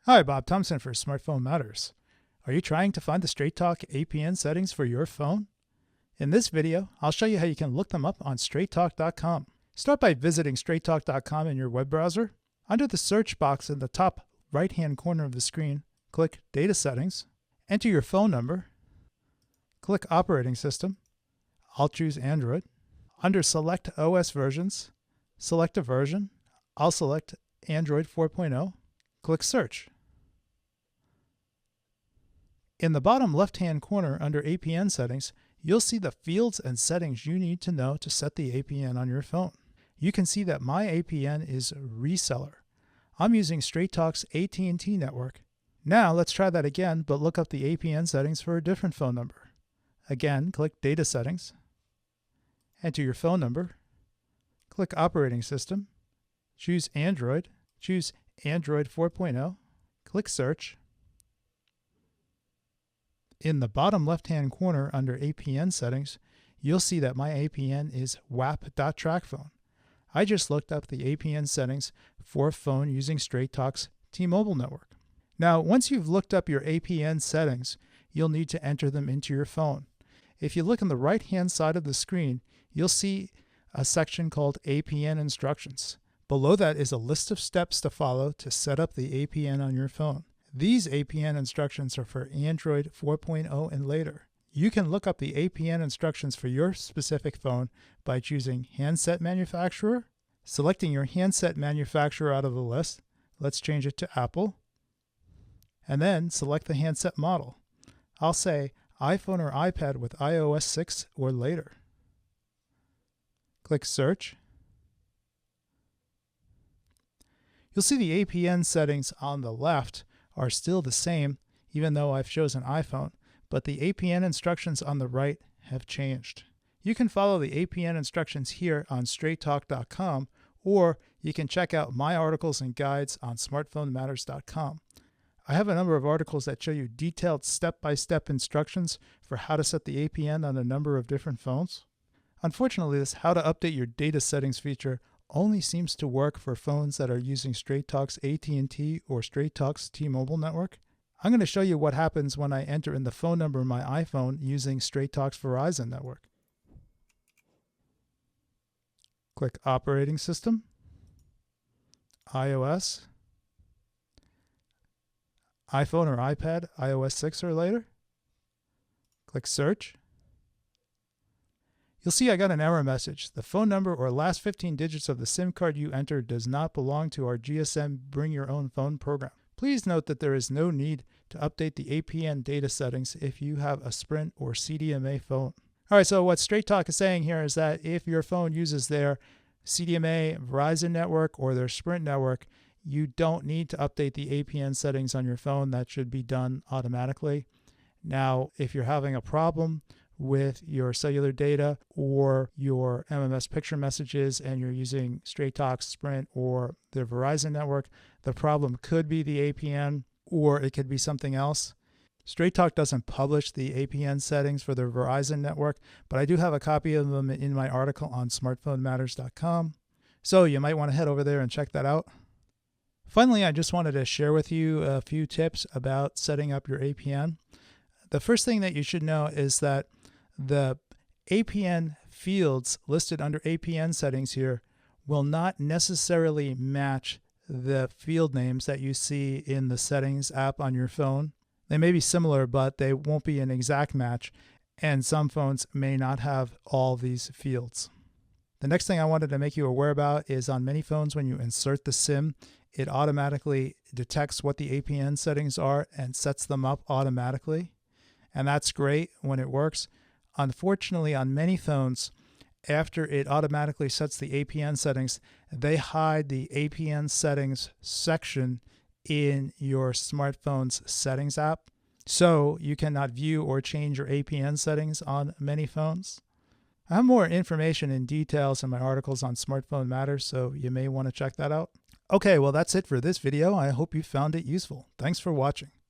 Hi, Bob Thompson for Smartphone Matters. Are you trying to find the Straight Talk APN settings for your phone? In this video, I'll show you how you can look them up on straighttalk.com. Start by visiting straighttalk.com in your web browser. Under the search box in the top right-hand corner of the screen, click Data Settings. Enter your phone number. Click Operating System. I'll choose Android. Under Select OS Versions, select a version. I'll select Android 4.0. Click Search. In the bottom left-hand corner under APN settings, you'll see the fields and settings you need to know to set the APN on your phone. You can see that my APN is Reseller. I'm using Straight Talk's AT&T network. Now let's try that again, but look up the APN settings for a different phone number. Again, click Data Settings. Enter your phone number. Click Operating System. Choose Android. Choose Android 4.0. Click Search. In the bottom left-hand corner under APN settings, you'll see that my APN is WAP.TrackPhone. I just looked up the APN settings for a phone using Straight Talk's T-Mobile network. Now, once you've looked up your APN settings, you'll need to enter them into your phone. If you look on the right-hand side of the screen, you'll see a section called Apn Instructions. Below that is a list of steps to follow to set up the APN on your phone. These APN instructions are for Android 4.0 and later. You can look up the APN instructions for your specific phone by choosing Handset Manufacturer, selecting your handset manufacturer out of the list. Let's change it to Apple. And then select the handset model. I'll say iPhone or iPad with iOS 6 or later. Click Search. You'll see the APN settings on the left are still the same, even though I've chosen iPhone, but the APN instructions on the right have changed. You can follow the APN instructions here on straighttalk.com, or you can check out my articles and guides on smartphonematters.com. I have a number of articles that show you detailed step-by-step instructions for how to set the APN on a number of different phones. Unfortunately, this How to Update Your Data Settings feature only seems to work for phones that are using Straight Talk's AT&T or Straight Talk's T-Mobile network. I'm going to show you what happens when I enter in the phone number of my iPhone using Straight Talk's Verizon network. Click Operating System, iOS, iPhone or iPad, iOS 6 or later. Click Search. You'll see I got an error message. The phone number or last 15 digits of the SIM card you entered does not belong to our GSM Bring Your Own Phone program. Please note that there is no need to update the APN data settings if you have a Sprint or CDMA phone. All right, so what Straight Talk is saying here is that if your phone uses their CDMA Verizon network or their Sprint network, you don't need to update the APN settings on your phone. That should be done automatically. Now, if you're having a problem with your cellular data or your MMS picture messages and you're using Straight Talk, Sprint, or the Verizon network, the problem could be the APN or it could be something else. Straight Talk doesn't publish the APN settings for the Verizon network, but I do have a copy of them in my article on smartphonematters.com. So you might want to head over there and check that out. Finally, I just wanted to share with you a few tips about setting up your APN. The first thing that you should know is that the APN fields listed under APN settings here will not necessarily match the field names that you see in the Settings app on your phone. They may be similar, but they won't be an exact match, and some phones may not have all these fields. The next thing I wanted to make you aware about is on many phones, when you insert the SIM, it automatically detects what the APN settings are and sets them up automatically. And that's great when it works. Unfortunately, on many phones, after it automatically sets the APN settings, they hide the APN settings section in your smartphone's settings app. So you cannot view or change your APN settings on many phones. I have more information and details in my articles on Smartphone Matters, so you may want to check that out. Okay, well, that's it for this video. I hope you found it useful. Thanks for watching.